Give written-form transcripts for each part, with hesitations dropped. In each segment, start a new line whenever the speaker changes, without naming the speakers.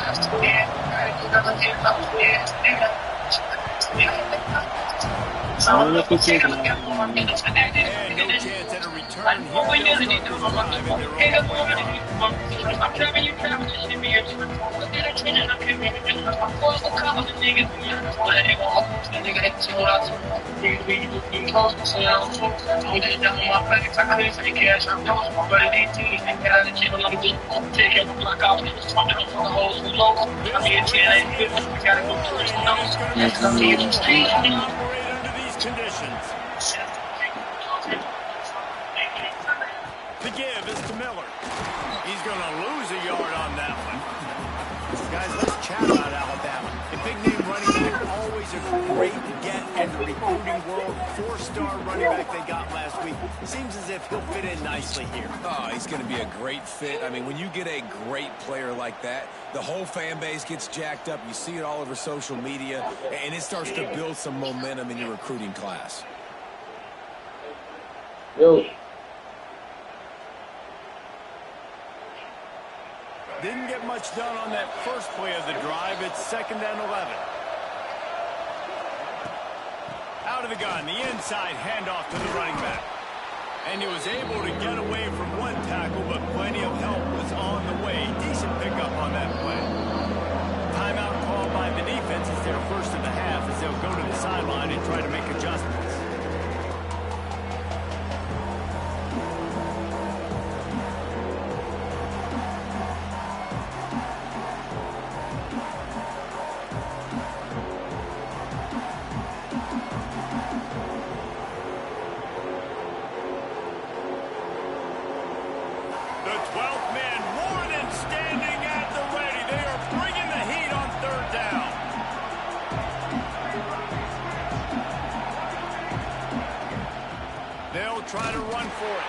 And no chance at a return here. They'll start this drive in their own 20-yard. This brings him to third, and he's going to be so hard to operate under these conditions. The give is to Miller. He's going to lose a yard on that one. Guys, let's chat about Alabama. A big-name running back, always a great get in the recruiting world. Four-star running back they got last week. Seems as if he'll fit in nicely here.
Oh, he's going to be a great fit. I mean, when you get a great player like that, the whole fan base gets jacked up. You see it all over social media, and it starts to build some momentum in your recruiting class.
Yo.
Didn't get much done on that first play of the drive. It's 2nd and 11. Out of the gun, the inside handoff to the running back. And he was able to get away from one tackle, but plenty of help was on the way. Decent pickup on that play. Timeout called by the defense is their first of the half as they'll go to the sideline and try to make adjustments. Try to run for it.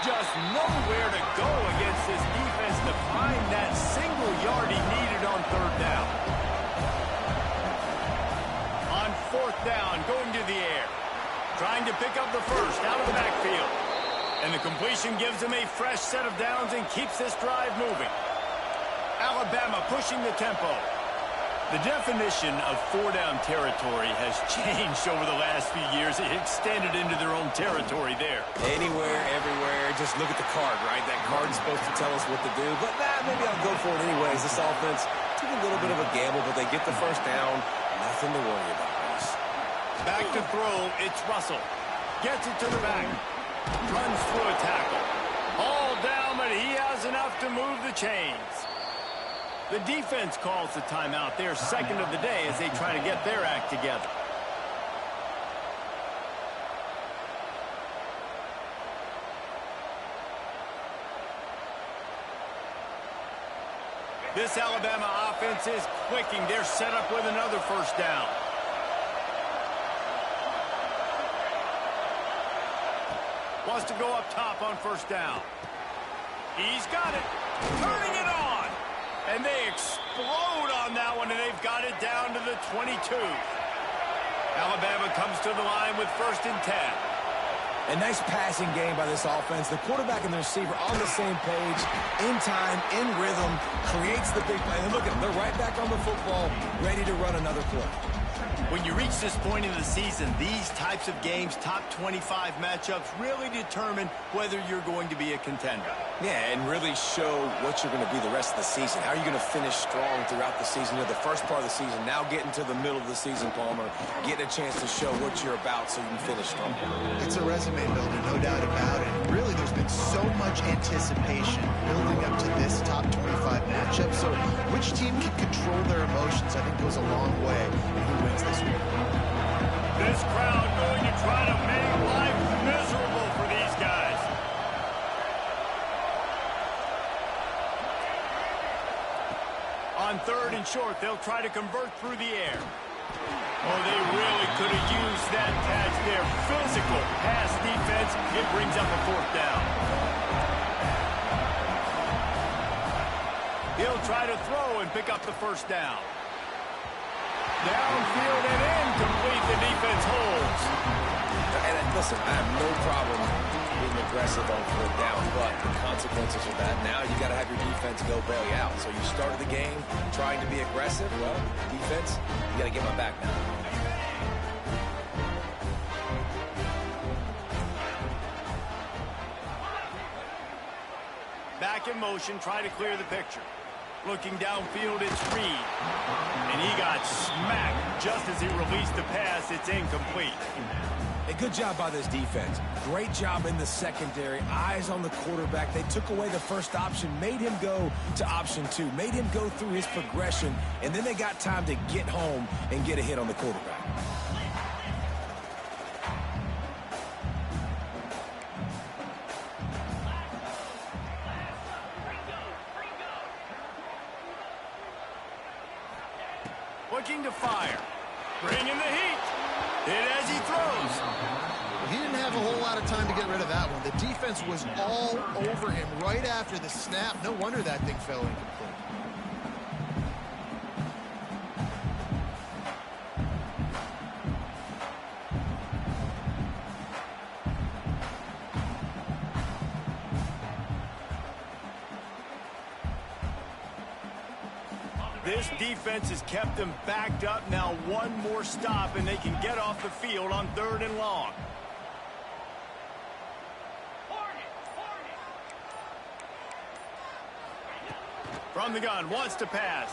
Just nowhere to go against this defense to find that single yard he needed on 3rd down. On 4th down, going to the air. Trying to pick up the first out of the backfield. And the completion gives him a fresh set of downs and keeps this drive moving. Alabama pushing the tempo. The definition of 4-down territory has changed over the last few years. It extended into their own territory there.
Anywhere, everywhere, just look at the card, right? That card's supposed to tell us what to do, but maybe I'll go for it anyways. This offense took a little bit of a gamble, but they get the first down. Nothing to worry about, guys.
Back to throw, it's Russell. Gets it to the back. Runs through a tackle. All down, but he has enough to move the chains. The defense calls the timeout. Their 2nd of the day as they try to get their act together. This Alabama offense is clicking. They're set up with another first down. Wants to go up top on 1st down. He's got it. Turning it on. And they explode on that one, and they've got it down to the 22. Alabama comes to the line with 1st and 10.
A nice passing game by this offense. The quarterback and the receiver on the same page, in time, in rhythm, creates the big play. And look at them, they're right back on the football, ready to run another play.
When you reach this point in the season, these types of games, top 25 matchups, really determine whether you're going to be a contender.
Yeah, and really show what you're going to be the rest of the season. How are you going to finish strong throughout the season? You know, the first part of the season, now getting to the middle of the season, Palmer, getting a chance to show what you're about so you can finish strong.
It's a resume builder, no doubt about it. Really, there's been so much anticipation building up to this top 25 matchup. So which team can control their emotions, I think, goes a long way in who wins this week.
This crowd going to try to make life miserable for these guys. On 3rd and short, they'll try to convert through the air. Oh, they really could have used that catch there. Physical pass defense. It brings up a 4th down. He'll try to throw and pick up the 1st down. Downfield and incomplete. The defense holds.
And listen, I have no problem being aggressive on fourth down, but the consequences of that, now you got to have your defense go bail you out. So you started the game trying to be aggressive. Well, defense, you got to get my back now.
Back in motion, try to clear the picture. Looking downfield, it's Reed. And he got smacked just as he released the pass. It's incomplete.
A good job by this defense. Great job in the secondary. Eyes on the quarterback. They took away the first option, made him go to option 2, made him go through his progression, and then they got time to get home and get a hit on the quarterback.
Looking to fire. Bringing the heat. Hit as he throws.
He didn't have a whole lot of time to get rid of that one. The defense was all over him right after the snap. No wonder that thing fell incomplete.
This defense has kept them backed up. Now one more stop, and they can get off the field on 3rd and long. From the gun, wants to pass.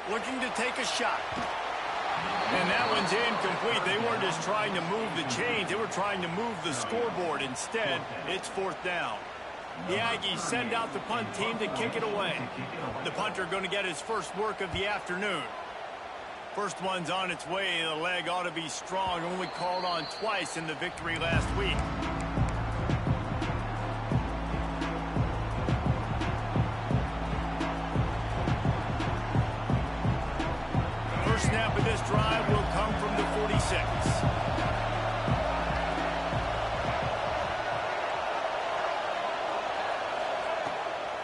Looking to take a shot. And that one's incomplete. They weren't just trying to move the chains. They were trying to move the scoreboard. Instead, it's 4th down. The Aggies send out the punt team to kick it away. The punter going to get his first work of the afternoon. First one's on its way. The leg ought to be strong. Only called on twice in the victory last week. First snap of this drive will come from the 46.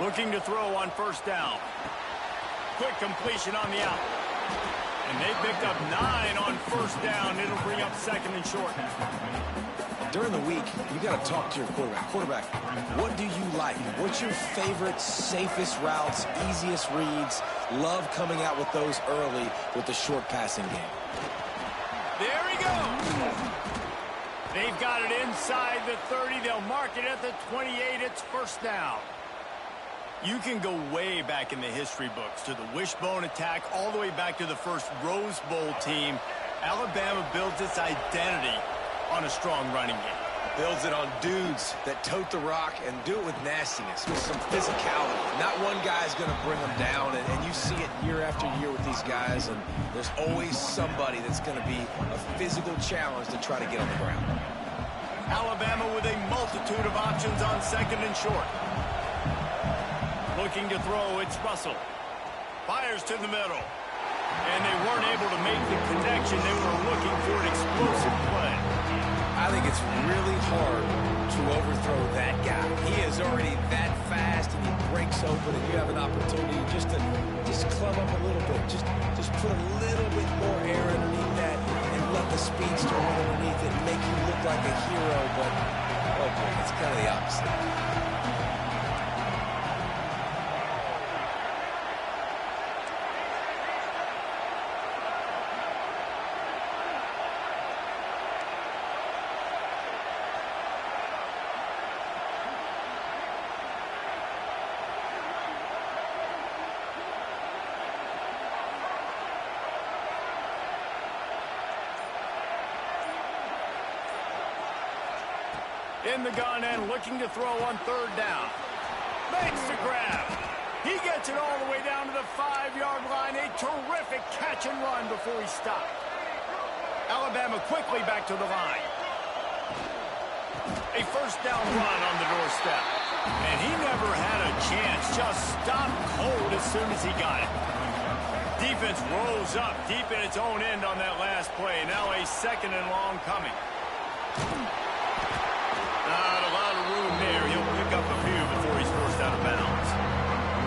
Looking to throw on 1st down. Quick completion on the out. And they picked up 9 on 1st down. It'll bring up 2nd and short.
During the week, you got to talk to your quarterback. Quarterback, what do you like? What's your favorite, safest routes, easiest reads? Love coming out with those early with the short passing game.
There he goes. They've got it inside the 30. They'll mark it at the 28. It's 1st down. You can go way back in the history books to the wishbone attack, all the way back to the first Rose Bowl team. Alabama builds its identity on a strong running game.
Builds it on dudes that tote the rock and do it with nastiness, with some physicality. Not one guy's going to bring them down, and you see it year after year with these guys, and there's always somebody that's going to be a physical challenge to try to get on the ground.
Alabama with a multitude of options on 2nd and short. Looking to throw, it's Russell. Fires to the middle. And they weren't able to make the connection. They were looking for an explosive play.
I think it's really hard to overthrow that guy. He is already that fast, and he breaks open, and you have an opportunity just to club up a little bit. Just put a little bit more air underneath that and let the speedster run underneath it and make you look like a hero. But, oh boy, it's kind of the opposite.
In the gun and looking to throw on 3rd down. Makes the grab. He gets it all the way down to the 5-yard line. A terrific catch and run before he stopped. Alabama quickly back to the line. A 1st down run on the doorstep. And he never had a chance. Just stopped cold as soon as he got it. Defense rose up deep in its own end on that last play. Now a 2nd and long coming. Not a lot of room there. He'll pick up a few before he's forced out of bounds.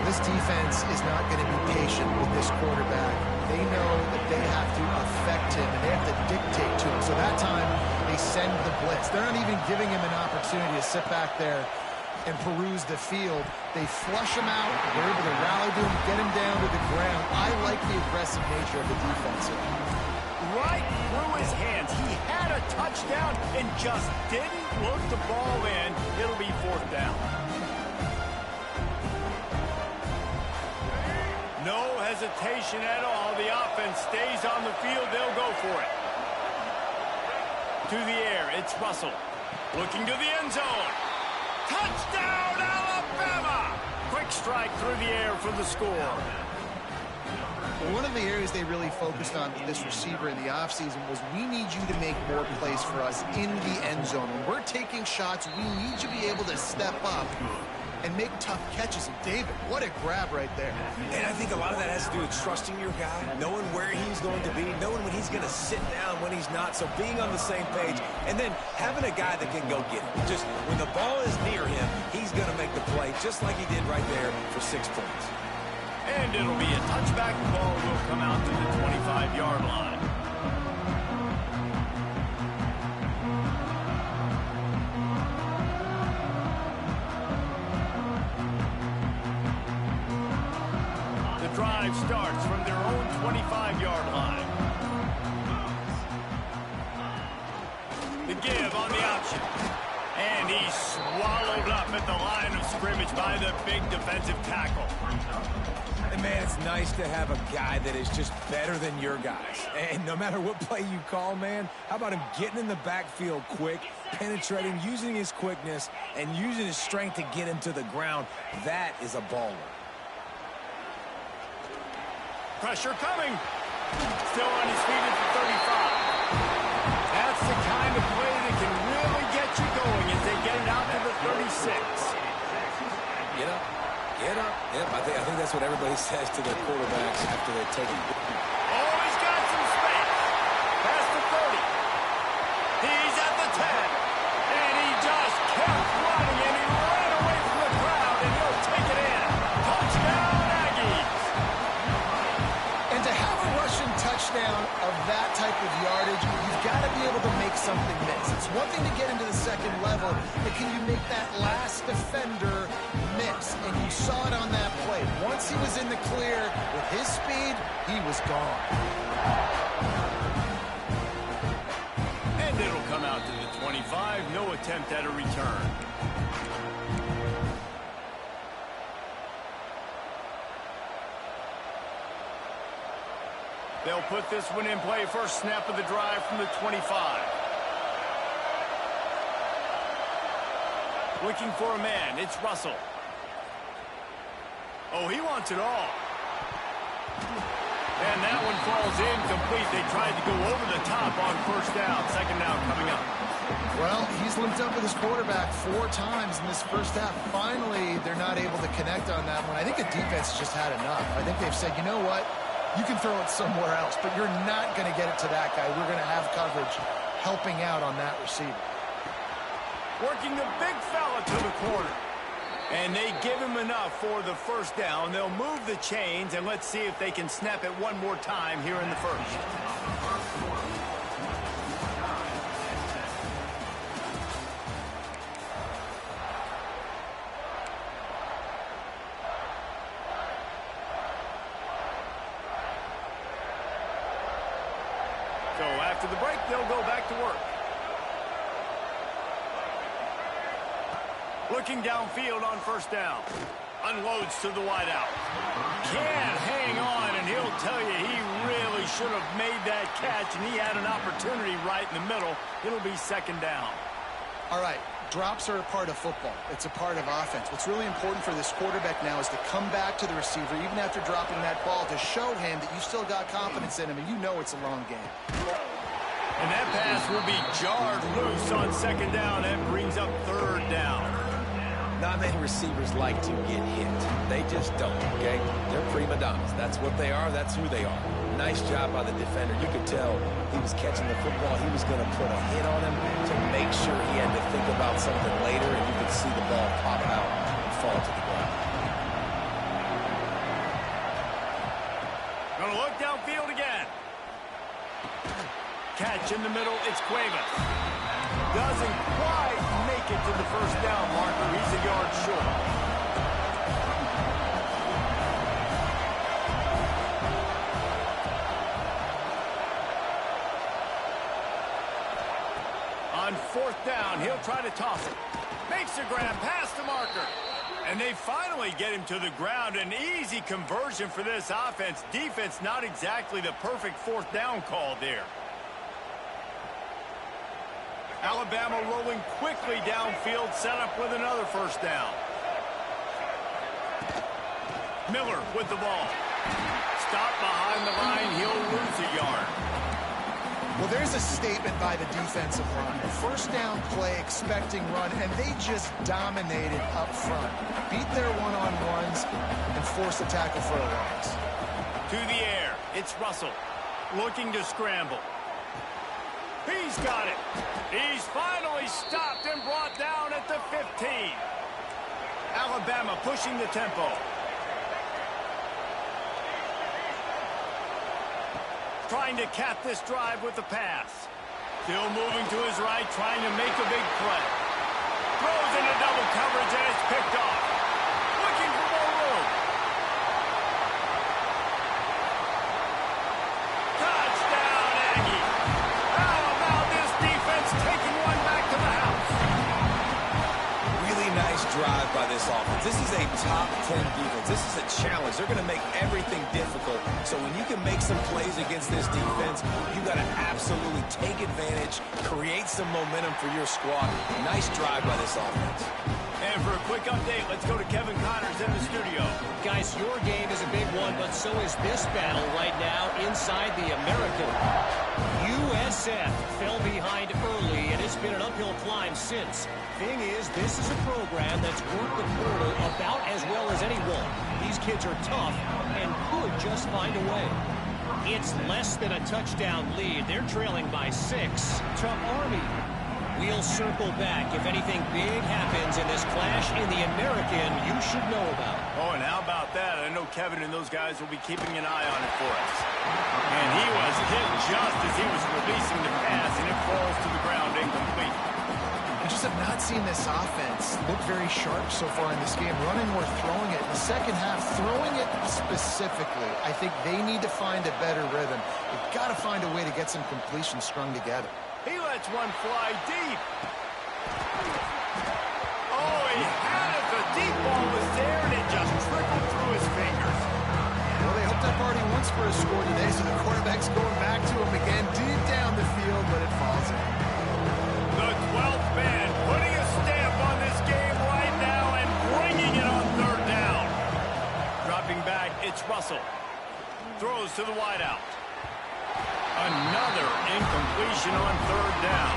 This defense is not going to be patient with this quarterback. They know that they have to affect him, and they have to dictate to him. So that time, he they send the blitz. They're not even giving him an opportunity to sit back there and peruse the field. They flush him out. They're able to rally to him, get him down to the ground. I like the aggressive nature of the defense here.
Right through his hands. He had a touchdown and just didn't look the ball in. It'll be 4th down. No hesitation at all. The offense stays on the field. They'll go for it. To the air, it's Russell. Looking to the end zone. Touchdown, Alabama! Quick strike through the air for the score.
One of the areas they really focused on with this receiver in the offseason was we need you to make more plays for us in the end zone. When we're taking shots, we need you to be able to step up and make tough catches. And David, what a grab right there.
And I think a lot of that has to do with trusting your guy, knowing where he's going to be, knowing when he's going to sit down, when he's not. So being on the same page, and then having a guy that can go get it. Just when the ball is near him, he's going to make the play, just like he did right there for 6 points.
And it'll be a touchback. The ball will come out to the 25-yard line. The drive starts from their own 25-yard line. The give on the option. And he's swallowed up at the line of scrimmage by the big defensive tackle.
And, man, it's nice to have a guy that is just better than your guys. And no matter what play you call, man, how about him getting in the backfield quick, penetrating, using his quickness, and using his strength to get him to the ground? That is a baller.
Pressure coming. Still on his feet at the 35. That's the kind of play that can really get you going as they get it out to the 36.
Get up. Get up. Yep, I think that's what everybody says to their quarterbacks after they take it.
Oh, he's got some space. Past the 30. He's at the 10. And he just kept running, and he ran away from the crowd, and he'll take it in. Touchdown, Aggies.
And to have a rushing touchdown of that type of yardage, you've got to be able to make something miss. It's one thing to get into the second level, but can you make that last defender miss? And you saw it on that play. Once he was in the clear with his speed, he was gone.
And it'll come out to the 25. No attempt at a return. They'll put this one in play. First snap of the drive from the 25. Looking for a man. It's Russell. Oh, he wants it all. And that one falls incomplete. They tried to go over the top on first down. Second down coming up.
Well, he's linked up with his quarterback 4 times in this first half. Finally, they're not able to connect on that one. I think the defense has just had enough. I think they've said, you know what? You can throw it somewhere else, but you're not going to get it to that guy. We're going to have coverage helping out on that receiver.
Working the big fella to the corner. And they give him enough for the first down. They'll move the chains, and let's see if they can snap it one more time here in the first. So after the break, they'll go back to work. Looking downfield on first down. Unloads to the wideout. Can't hang on, and he'll tell you he really should have made that catch, and he had an opportunity right in the middle. It'll be second down.
All right, drops are a part of football. It's a part of offense. What's really important for this quarterback now is to come back to the receiver, even after dropping that ball, to show him that you still got confidence in him, and you know it's a long game.
And that pass will be jarred loose on second down. That brings up third down.
Not many receivers like to get hit. They just don't, okay? They're prima donnas. That's what they are. That's who they are. Nice job by the defender. You could tell he was catching the football. He was going to put a hit on him to make sure he had to think about something later, and you could see the ball pop out and fall to the ground.
Gonna look downfield again. Catch in the middle. It's Cuevas. Doesn't quite make it to the first down marker. He's a yard short. On fourth down, he'll try to toss it. Makes a grab past the marker. And they finally get him to the ground. An easy conversion for this offense. Defense not exactly the perfect fourth down call there. Alabama rolling quickly downfield, set up with another first down. Miller with the ball. Stop behind the line. He'll lose a yard.
Well, there's a statement by the defensive line. First down play, expecting run, and they just dominated up front. Beat their one-on-ones and force a tackle for a loss.
To the air, it's Russell looking to scramble. He's got it. He's finally stopped and brought down at the 15. Alabama pushing the tempo. Trying to cap this drive with the pass. Still moving to his right, trying to make a big play. Throws into double coverage, and it's picked off. Looking for more room. Touchdown, Aggie. How about this defense taking one back to the house?
Really nice drive by this offense. This is a top 10 defense. This is a challenge. They're going to make everything difficult. So when you can make some plays against this defense, you got to absolutely take advantage, create some momentum for your squad. Nice drive by this offense.
And for a quick update, let's go to Kevin Connors in the studio.
Guys, your game is a big one, but so is this battle right now inside the American. USF fell behind early, and it's been an uphill climb since. Thing is, this is a program that's worked the portal about as well as anyone. These kids are tough and could just find a way. It's less than a touchdown lead. They're trailing by 6 to Army. We'll circle back. If anything big happens in this clash in the American, you should know about.
Oh, and how about that? I know Kevin and those guys will be keeping an eye on it for us. And he was hit just as he was releasing the pass, and it falls to the ground incomplete.
I just have not seen this offense look very sharp so far in this game, running or throwing it. In the second half, throwing it specifically, I think they need to find a better rhythm. They've got to find a way to get some completion strung together.
He lets one fly deep. Oh, he had it. The deep ball was there, and it just trickled through his fingers.
Well, they hooked up Artie once for a score today, so the quarterback's going back to him again deep down the field, but it falls in.
The 12th man putting a stamp on this game right now and bringing it on third down. Dropping back, it's Russell. Throws to the wideout. Another incompletion on third down.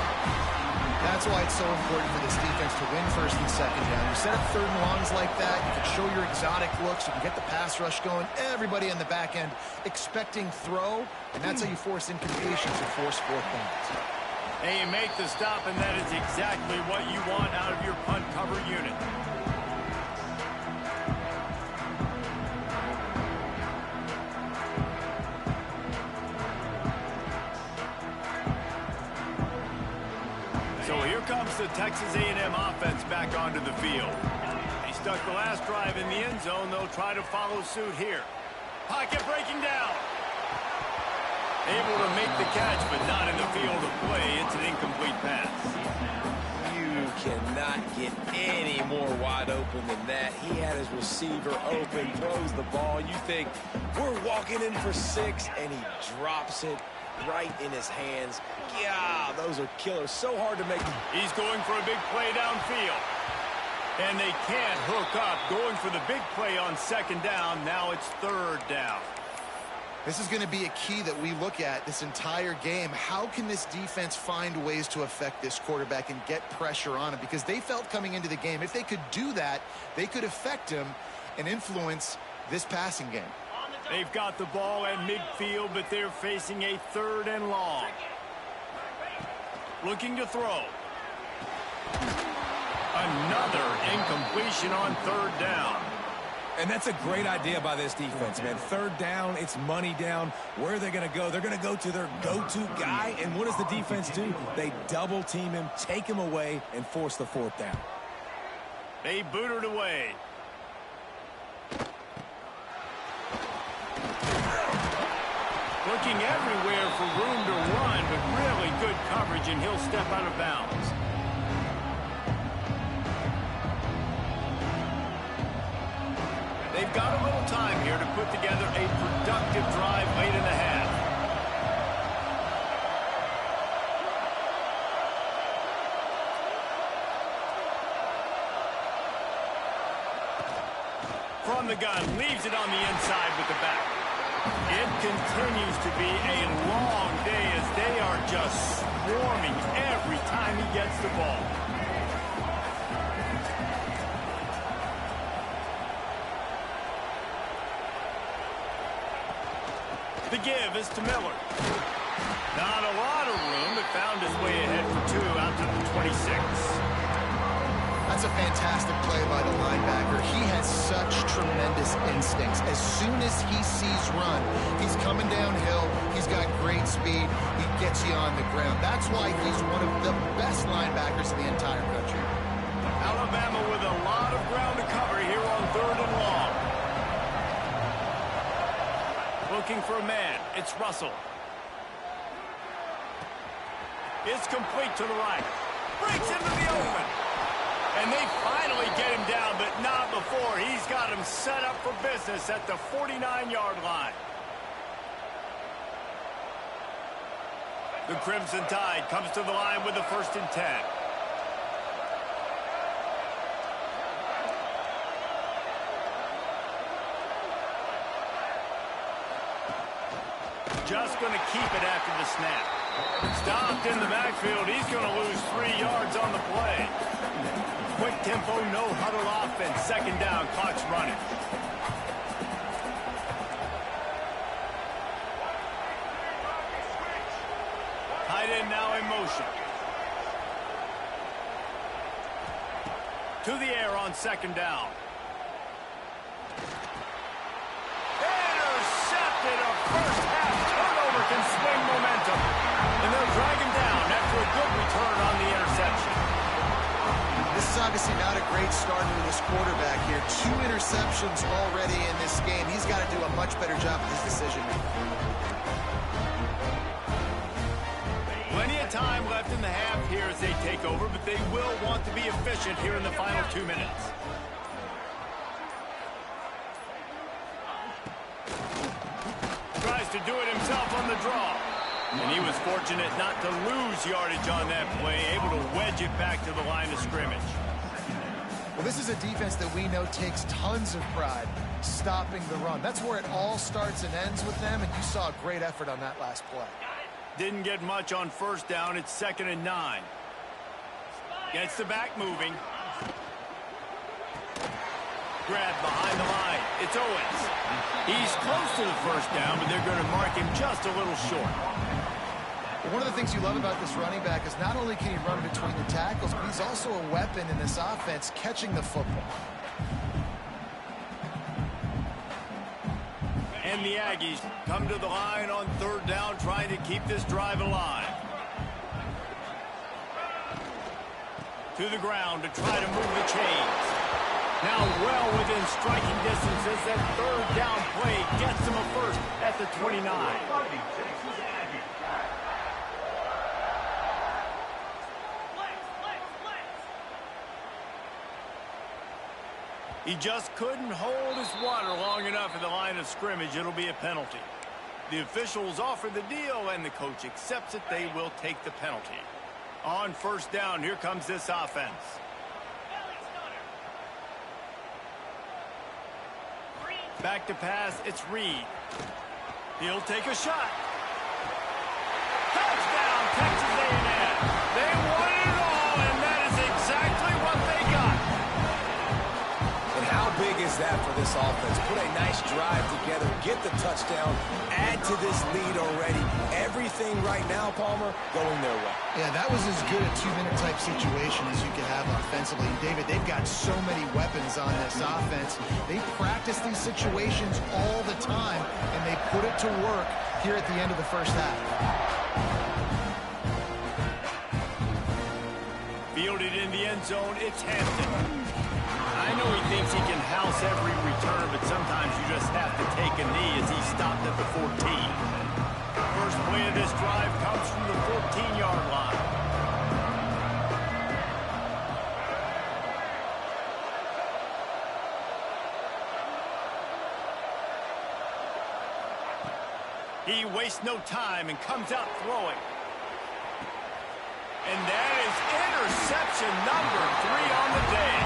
That's why it's so important for this defense to win first and second down. You set up third and longs like that, you can show your exotic looks, you can get the pass rush going, everybody on the back end expecting throw, and that's how you force incompletions and force fourth downs.
And you make the stop, and that is exactly what you want out of your punt cover unit. So here comes the Texas A&M offense back onto the field. He stuck the last drive in the end zone. They'll try to follow suit here. Pocket breaking down. Able to make the catch, but not in the field of play. It's an incomplete pass.
You cannot get any more wide open than that. He had his receiver open, throws the ball. You think, we're walking in for 6, and he drops it right in his hands. Yeah, those are killers. So hard to make.
He's going for a big play downfield. And they can't hook up. Going for the big play on second down. Now it's third down.
This is going to be a key that we look at this entire game. How can this defense find ways to affect this quarterback and get pressure on him? Because they felt coming into the game, if they could do that, they could affect him and influence this passing game.
They've got the ball at midfield, but they're facing a third and long. Looking to throw. Another incompletion on third down.
And that's a great idea by this defense, man. Third down, it's money down. Where are they going to go? They're going to go to their go-to guy. And what does the defense do? They double team him, take him away, and force the fourth down.
They boot it away. Looking everywhere for room to run, but really good coverage, and he'll step out of bounds. They've got a little time here to put together a productive drive late in the half. From the gun, leaves it on the inside with the back. It continues to be a long day as they are just swarming every time he gets the ball. The give is to Miller. Not a lot of room, but found his way ahead for two out to the 26.
That's a fantastic play by the linebacker. He has such tremendous instincts. As soon as he sees run, he's coming downhill. He's got great speed. He gets you on the ground. That's why he's one of the best linebackers in the entire country.
Alabama with a lot of ground to cover here on 3rd and long. Looking for a man. It's Russell. It's complete to the right. Breaks into the open. And they finally get him down, but not before. He's got him set up for business at the 49-yard line. The Crimson Tide comes to the line with the 1st and 10. Just going to keep it after the snap. Stopped in the backfield. He's going to lose 3 yards on the play. Quick tempo, no huddle offense. 2nd down, clock's running. Tight end now in motion. To the air on 2nd down. Intercepted. A first half turnover can swing momentum. And they'll drag him down after a good return on the interception.
This is obviously not a great start for this quarterback here. 2 interceptions already in this game. He's got to do a much better job with his decision-making.
Plenty of time left in the half here as they take over, but they will want to be efficient here in the final 2 minutes. Tries to do it himself on the draw. And he was fortunate not to lose yardage on that play, able to wedge it back to the line of scrimmage.
Well, this is a defense that we know takes tons of pride stopping the run. That's where it all starts and ends with them, and you saw a great effort on that last play.
Didn't get much on 1st down. It's 2nd and 9. Gets the back moving. Grabbed behind the line. It's Owens. He's close to the 1st down, but they're going to mark him just a little short.
One of the things you love about this running back is not only can he run between the tackles, but he's also a weapon in this offense catching the football.
And the Aggies come to the line on 3rd down, trying to keep this drive alive. To the ground to try to move the chains. Now well within striking distance as that 3rd down play gets him a first at the 29. He just couldn't hold his water long enough at the line of scrimmage. It'll be a penalty. The officials offer the deal, and the coach accepts it. They will take the penalty. On 1st down, here comes this offense. Back to pass, it's Reed. He'll take a shot. Touchdown, Texas A&M. They wanted it all, and that is exactly what they got.
And how big is that for this offense? Put a nice drive together, get the touchdown, add to this lead already. Everything right now, Palmer, going their way.
Yeah, that was as good a two-minute type situation as you could have offensively. And David, they've got so many weapons on this offense. They practice these situations all the time, and they put it to work here at the end of the first half.
Fielded in the end zone, it's Hampton. I know he thinks he can house every return, but sometimes you just have to take a knee as he stopped at the 14. First play of this drive comes from the 14-yard line. He wastes no time and comes out throwing. And that is interception number 3 on the day.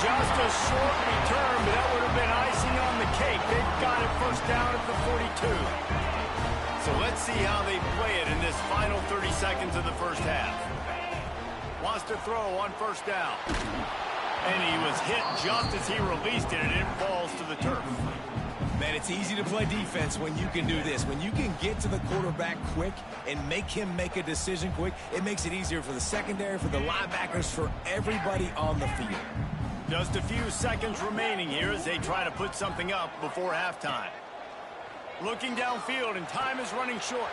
Just a short return, but that would have been icing on the cake. They've got it first down at the 42. So let's see how they play it in this final 30 seconds of the first half. Wants to throw on first down. And he was hit just as he released it, and it falls to the turf.
Man, it's easy to play defense when you can do this. When you can get to the quarterback quick and make him make a decision quick, it makes it easier for the secondary, for the linebackers, for everybody on the field.
Just a few seconds remaining here as they try to put something up before halftime. Looking downfield, and time is running short.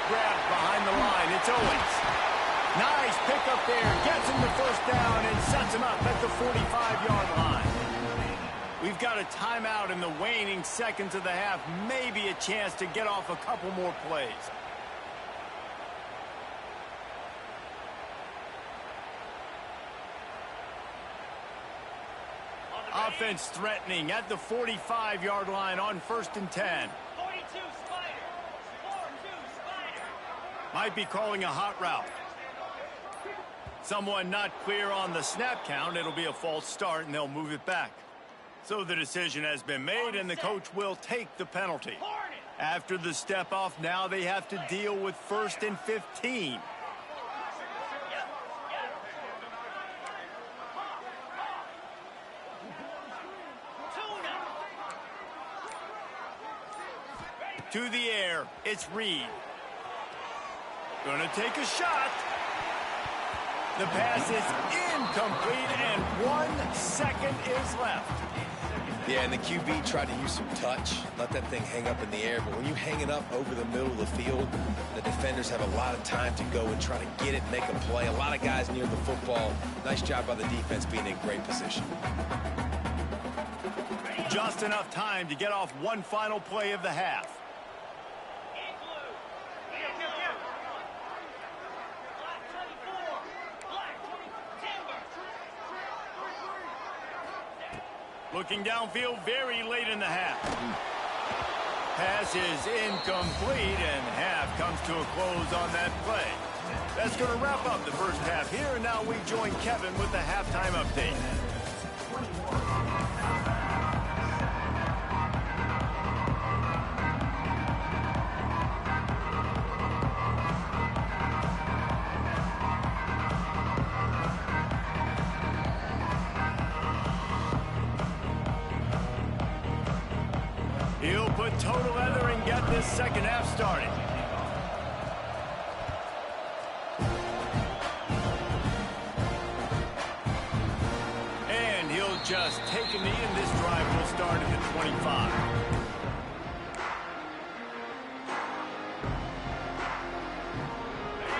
Grabbed behind the line, it's Owens. Nice pickup there, gets him the first down and sets him up at the 45-yard line. We've got a timeout in the waning seconds of the half. Maybe a chance to get off a couple more plays. Offense threatening at the 45-yard line on 1st and 10.
42 Spider. 4-2 Spider.
Might be calling a hot route. Someone not clear on the snap count. It'll be a false start, and they'll move it back. So the decision has been made, and the coach will take the penalty. After the step off, now they have to deal with 1st and 15. To the air, it's Reed. Gonna take a shot. The pass is incomplete, and 1 second is left.
Yeah, and the QB tried to use some touch, let that thing hang up in the air. But when you hang it up over the middle of the field, the defenders have a lot of time to go and try to get it, make a play. A lot of guys near the football. Nice job by the defense being in great position.
Just enough time to get off one final play of the half. Looking downfield very late in the half. Pass is incomplete, and half comes to a close on that play. That's going to wrap up the first half here, and now we join Kevin with the halftime update. He'll put total leather and get this second half started. And he'll just take a knee, and this drive will start at the 25.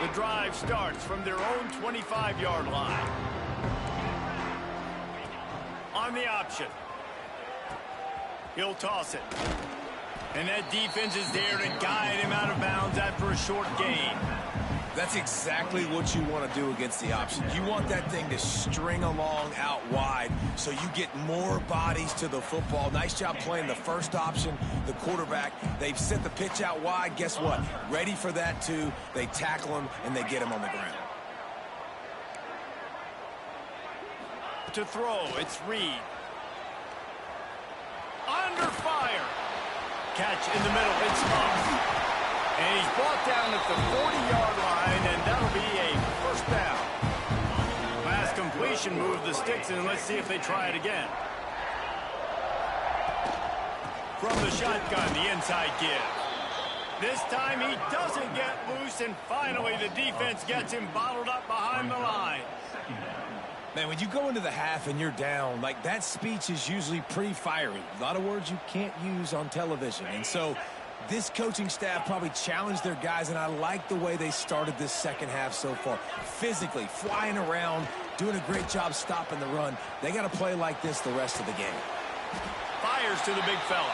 The drive starts from their own 25-yard line. On the option. He'll toss it. And that defense is there to guide him out of bounds after a short gain.
That's exactly what you want to do against the option. You want that thing to string along out wide so you get more bodies to the football. Nice job playing the first option, the quarterback. They've sent the pitch out wide. Guess what? Ready for that too. They tackle him, and they get him on the ground.
To throw, it's Reed. Under fire. Catch in the middle, it's Moss. And he's brought down at the 40-yard line, and that'll be a first down. Last completion moved the sticks, and let's see if they try it again. From the shotgun, the inside give. This time he doesn't get loose, and finally the defense gets him bottled up behind the line.
Man, when you go into the half and you're down, like, that speech is usually pretty fiery. A lot of words you can't use on television. And so this coaching staff probably challenged their guys, and I like the way they started this second half so far. Physically, flying around, doing a great job stopping the run. They got to play like this the rest of the game.
Fires to the big fella.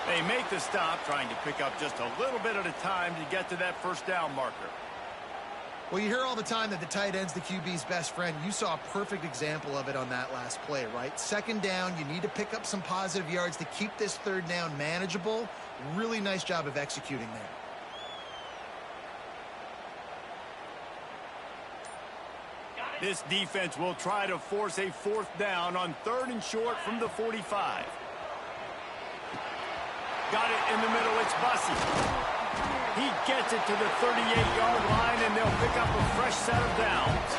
They make the stop, trying to pick up just a little bit at a time to get to that first down marker.
Well, you hear all the time that the tight end's the QB's best friend. You saw a perfect example of it on that last play, right? Second down, you need to pick up some positive yards to keep this third down manageable. Really nice job of executing there.
This defense will try to force a fourth down on 3rd and short from the 45. Got it in the middle. It's Bussey. He gets it to the 38-yard line, and they'll pick up a fresh set of downs.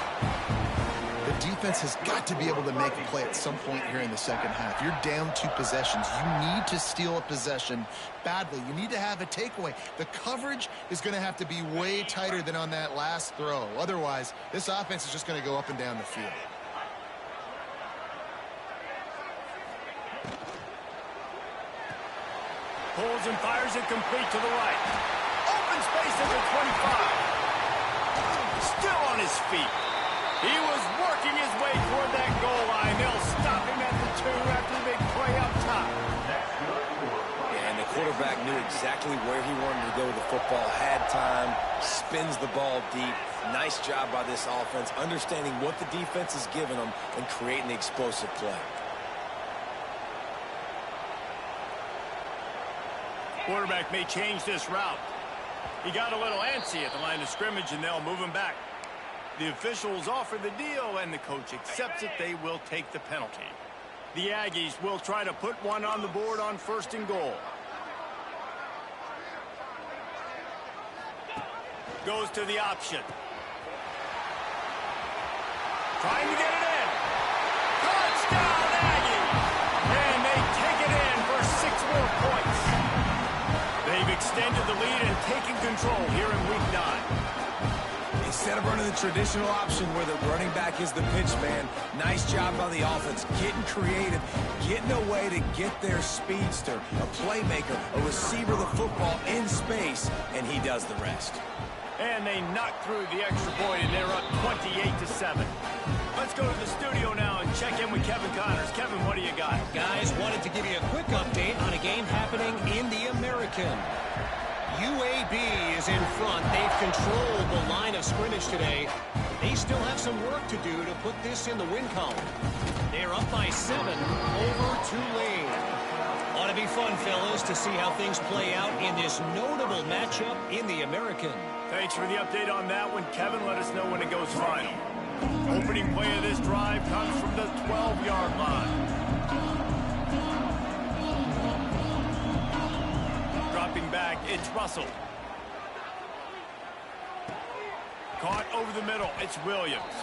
The defense has got to be able to make a play at some point here in the second half. You're down 2 possessions. You need to steal a possession badly. You need to have a takeaway. The coverage is going to have to be way tighter than on that last throw. Otherwise, this offense is just going to go up and down the field.
Pulls and fires it complete to the right. Open space at the 25. Still on his feet. He was working his way toward that goal line. They'll stop him at the 2 after the big play up top.
And the quarterback knew exactly where he wanted to go with the football. Had time, spins the ball deep. Nice job by this offense, understanding what the defense is giving them and creating the explosive play.
Quarterback may change this route. He got a little antsy at the line of scrimmage, and they'll move him back. The officials offer the deal, and the coach accepts it. They will take the penalty. The Aggies will try to put one on the board on 1st and goal. Goes to the option. Trying to get it in. Touchdown, Aggie! And they take it in for 6 more points. They've extended the lead and taken control here in Week 9.
Instead of running the traditional option where the running back is the pitch man, nice job by the offense, getting creative, getting a way to get their speedster, a playmaker, a receiver the football in space, and he does the rest.
And they knock through the extra point, and they're up 28-7. Let's go to the studio now and check in with Kevin Connors. Kevin, what do you got?
Guys, wanted to give you a quick update on a game happening in the American. UAB is in front. They've controlled the line of scrimmage today. They still have some work to do to put this in the win column. They're up by 7 over Tulane. Ought to be fun, fellas, to see how things play out in this notable matchup in the American.
Thanks for the update on that one, Kevin. Let us know when it goes final. Opening play of this drive comes from the 12-yard line. Dropping back, it's Russell. Caught over the middle, it's Williams.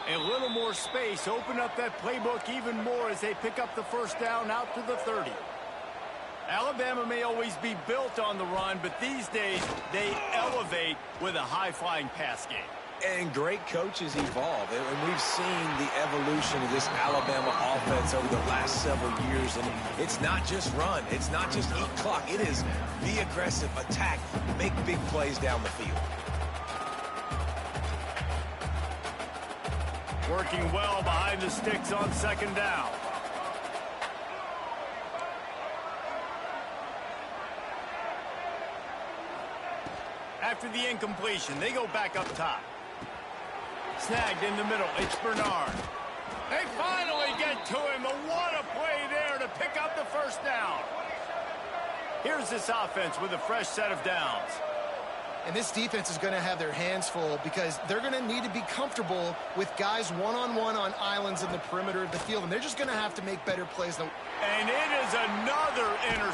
A little more space, open up that playbook even more as they pick up the first down out to the 30. Alabama may always be built on the run, but these days they elevate with a high-flying pass game.
And great coaches evolve, and we've seen the evolution of this Alabama offense over the last several years, and it's not just run, it's not just eat clock, it is be aggressive, attack, make big plays down the field.
Working well behind the sticks on 2nd down. After the incompletion, they go back up top. Snagged in the middle, it's Bernard. They finally get to him. What a play there to pick up the first down. Here's this offense with a fresh set of downs.
And this defense is going to have their hands full because they're going to need to be comfortable with guys one-on-one on islands in the perimeter of the field. And they're just going to have to make better plays.
And it is another interception.